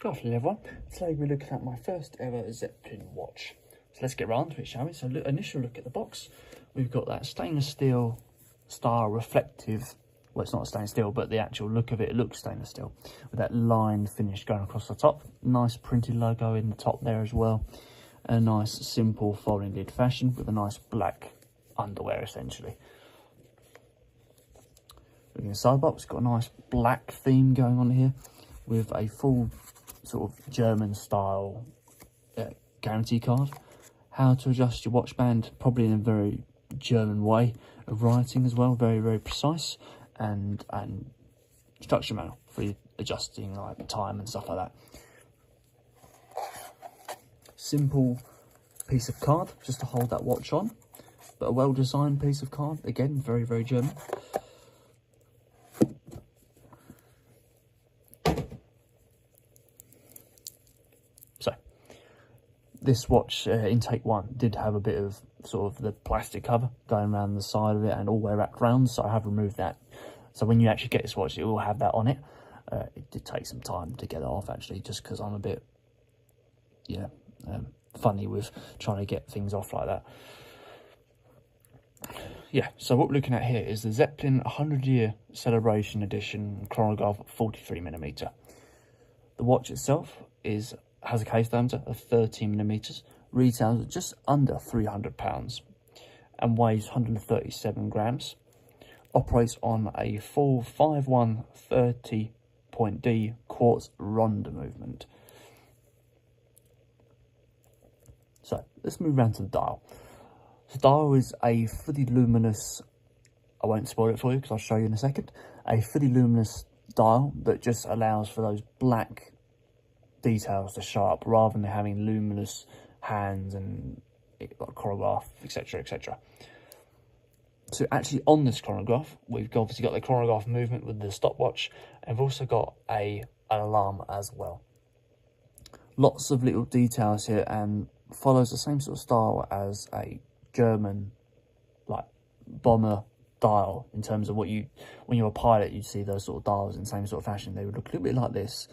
Good afternoon everyone. Today we're looking at my first ever Zeppelin watch. So let's get round to it, shall we? So initial look at the box. We've got that stainless steel style reflective, well it's not stainless steel, but the actual look of it looks stainless steel. With that line finish going across the top. Nice printed logo in the top there as well. A nice simple folding lid fashion with a nice black underwear essentially. Looking at the side box, got a nice black theme going on here with a full sort of German style guarantee card. How to adjust your watch band, probably in a very German way of writing as well, very very precise, and instruction manual for adjusting like time and stuff like that. Simple piece of card just to hold that watch on, but a well designed piece of card, again very very German. This watch, intake 1, did have a bit of sort of the plastic cover going around the side of it and all the way wrapped around, so I have removed that. So when you actually get this watch, it will have that on it. It did take some time to get it off actually, just because I'm a bit, funny with trying to get things off like that. Yeah, so what we're looking at here is the Zeppelin 100-year celebration edition chronograph 43mm. The watch itself has a case diameter of 13mm, retails at just under £300 and weighs 137 grams. Operates on a full 5130.D quartz ronda movement. So let's move around to the dial. The dial is a fully luminous, I won't spoil it for you because I'll show you in a second, a fully luminous dial that just allows for those black details to show up rather than having luminous hands and like chronograph, etc, etc. So actually on this chronograph, we've obviously got the chronograph movement with the stopwatch, and we've also got an alarm as well. Lots of little details here, and follows the same sort of style as a German like bomber dial, in terms of when you're a pilot you'd see those sort of dials in the same sort of fashion. They would look a little bit like this.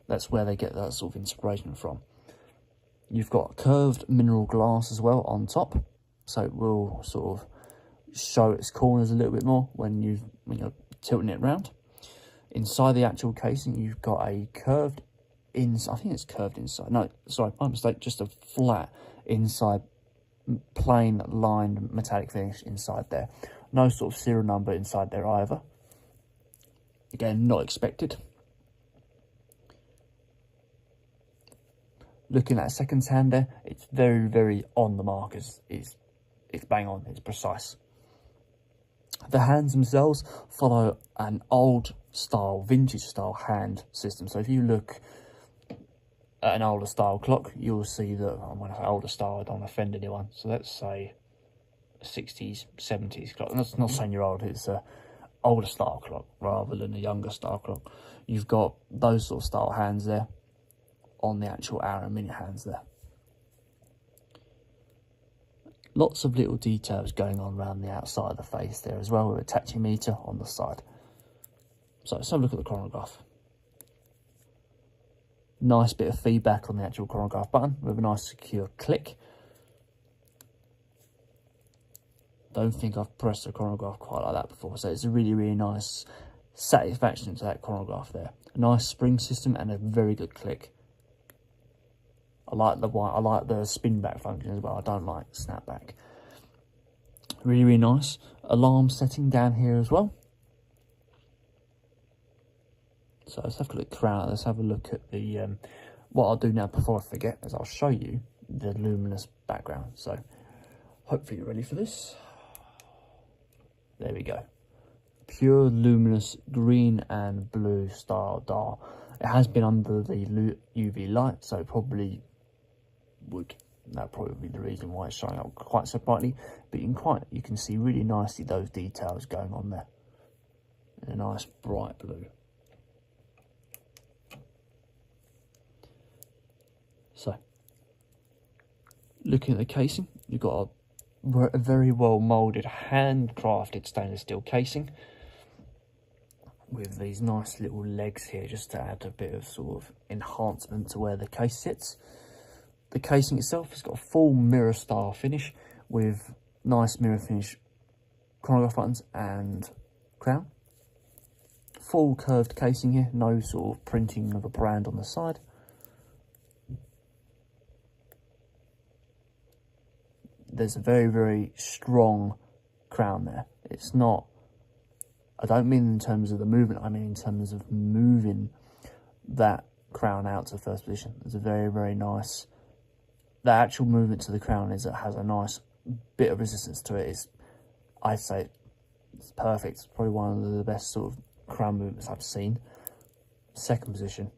That's where they get that sort of inspiration from. You've got curved mineral glass as well on top, so it will sort of show its corners a little bit more when you're tilting it around. Inside the actual casing, you've got a curved inside. I think it's curved inside. No, sorry, my mistake. Just a flat inside, plain lined metallic finish inside there. No sort of serial number inside there either. Again, not expected. Looking at seconds hand there, it's very, very on the mark. It's bang on, it's precise. The hands themselves follow an old style, vintage style hand system. So if you look at an older style clock, you'll see that, when I say older style, I don't offend anyone. So let's say a 60s, 70s clock. And that's not saying you're old, it's a older style clock rather than a younger style clock. You've got those sort of style hands there on the actual hour and minute hands there. Lots of little details going on around the outside of the face there as well, with a tachymeter on the side. So let's have a look at the chronograph. Nice bit of feedback on the actual chronograph button with a nice secure click. Don't think I've pressed a chronograph quite like that before, so it's a really, really nice satisfaction to that chronograph there. A nice spring system and a very good click. I like the spin back function as well. I don't like snapback. Really, really nice. Alarm setting down here as well. So let's have a look around. Let's have a look at the what I'll do now before I forget is I'll show you the luminous background. So hopefully you're ready for this. There we go. Pure luminous green and blue style dial. It has been under the UV light, so probably that'd probably be the reason why it's showing up quite so brightly. But you can see really nicely those details going on there. In a nice bright blue. So, looking at the casing, you've got a very well moulded, handcrafted stainless steel casing. with these nice little legs here, just to add a bit of sort of enhancement to where the case sits. The casing itself has got a full mirror style finish with nice mirror finish chronograph buttons and crown. Full curved casing here, no sort of printing of a brand on the side. There's a very, very strong crown there. It's not, I don't mean in terms of the movement, I mean in terms of moving that crown out to first position. There's a very, very nice, the actual movement to the crown is, it has a nice bit of resistance to it. I'd say it's perfect. It's probably one of the best sort of crown movements I've seen. Second position.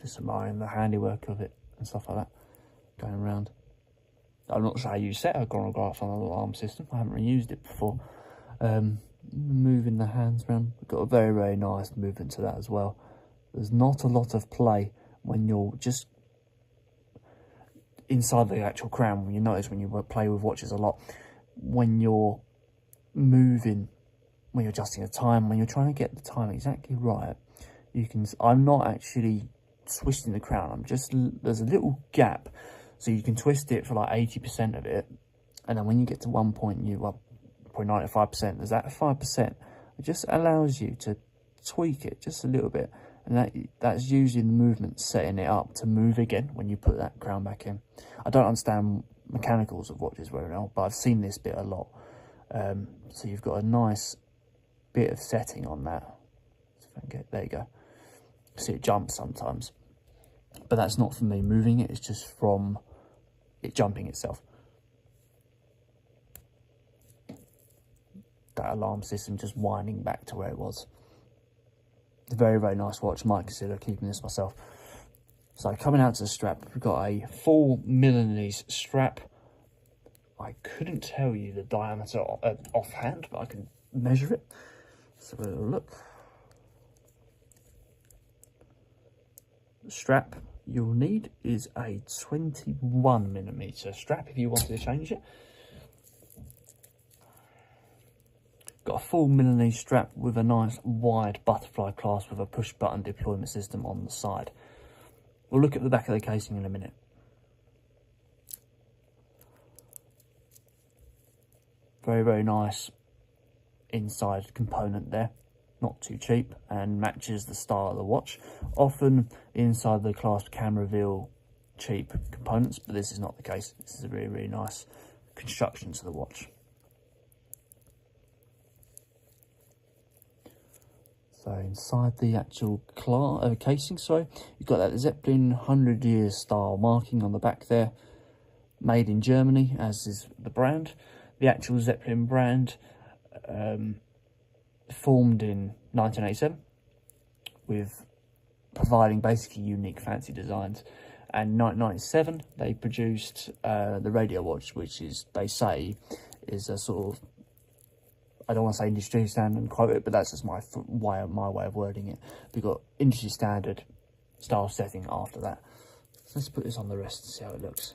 Just admiring the handiwork of it and stuff like that, going around. I'm not sure how you set a chronograph on a little arm system. I haven't really used it before. Moving the hands around. We've got a very, very nice movement to that as well. There's not a lot of play when you're just inside the actual crown. When you notice when you play with watches a lot, when you're moving, when you're adjusting the time, when you're trying to get the time exactly right, you can. I'm not actually twisting the crown. I'm just, there's a little gap, so you can twist it for like 80% of it, and then when you get to 1.95%, there's that 5%. It just allows you to tweak it just a little bit, and that's using the movement, setting it up to move again when you put that crown back in. I don't understand mechanicals of watches very well, but I've seen this bit a lot. So you've got a nice bit of setting on that. So if I can get, there you go. See, it jumps sometimes, but that's not from me moving it, it's just from it jumping itself. That alarm system just winding back to where it was. It's a very, very nice watch. Might consider keeping this myself. So coming out to the strap, we've got a full Milanese strap. I couldn't tell you the diameter offhand, but I can measure it. Let's have a little look. The strap you'll need is a 21mm strap if you wanted to change it. Got a full Milanese strap with a nice wide butterfly clasp with a push button deployment system on the side. We'll look at the back of the casing in a minute. Very, very nice inside component there. Not too cheap and matches the style of the watch. Often inside the clasp can reveal cheap components, but this is not the case. This is a really, really nice construction to the watch. So inside the actual casing, you've got that Zeppelin 100 years style marking on the back there. Made in Germany, as is the brand. The actual Zeppelin brand, formed in 1987, with providing basically unique fancy designs. And 1997 they produced the radio watch, which is, they say, is a sort of, I don't want to say industry standard and quote it, but that's just my way of wording it. We've got industry standard style setting after that. So let's put this on the wrist and see how it looks.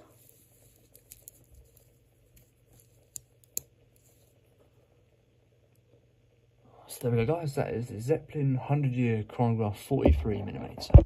So there we go, guys. That is the Zeppelin 100 year chronograph 43mm.